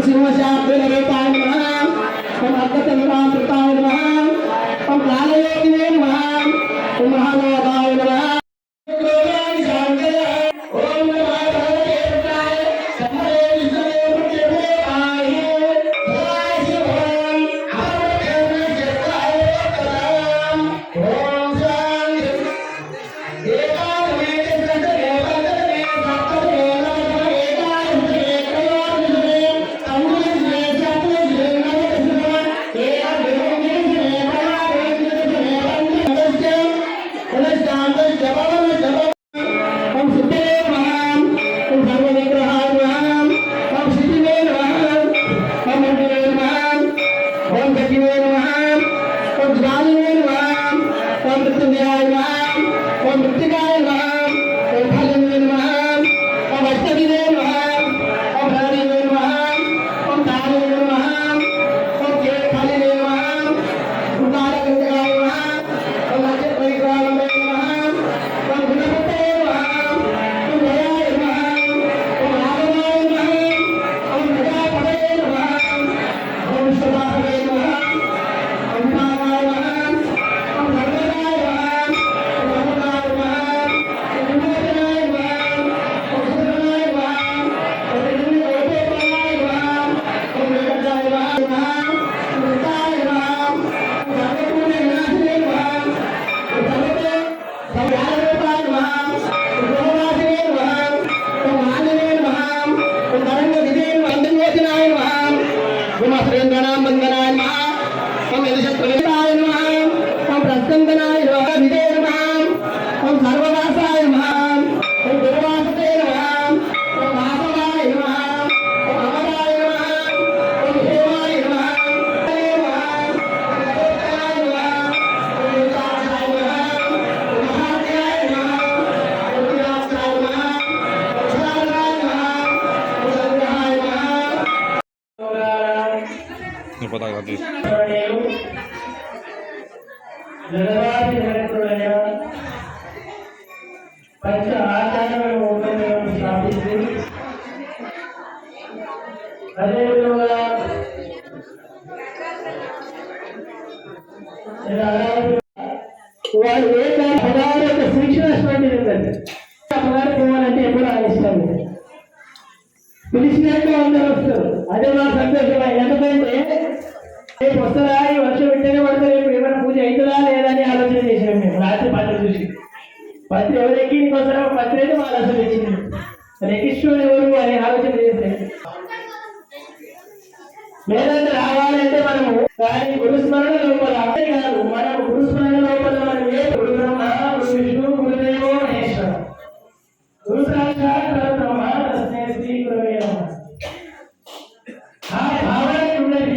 सिंहशाब्दरूपाय नमः ओम अद्भुतमहाकृताय नमः ओम कालयोगिने नमः ओम महानादाय नमः पता करती पंच आचार्यों स्थापित अदेविधंगा వారు ఏ అమ్మగారి యొక్క శిక్షణ ఇష్టపడిందండి అమ్మగారు పోవాలంటే ఎప్పుడు ఆగిస్తాము పిలిచినట్టు అందరూ వస్తారు అదే మా సంతోషం ఎందుకంటే రేపు వస్తుందా ఈ వర్షం వెంటనే పడతారు రేపు ఏమైనా పూజ అవుతుందా లేదా అని ఆలోచన చేసాం మేము రాత్రి పత్రి చూసి పత్రి ఎవరు ఎక్కి వస్తారో పత్రి అయితే వాళ్ళు అసలు ఇచ్చింది ఎక్కించుకొని ఎవరు అని ఆలోచన చేస్తే లేదంటే రావాలంటే మనము కానీ గురుస్మరణ లోపల అంతే కాదు మనం గురుస్మరణ లోపల మనం ఏ గురు బ్రహ్మ గురు విష్ణు గురుదేవో మహేశ్వర గురు సాక్షాత్ బ్రహ్మ తస్మై శ్రీ గురవే నమః ఆ భావన ఉన్నది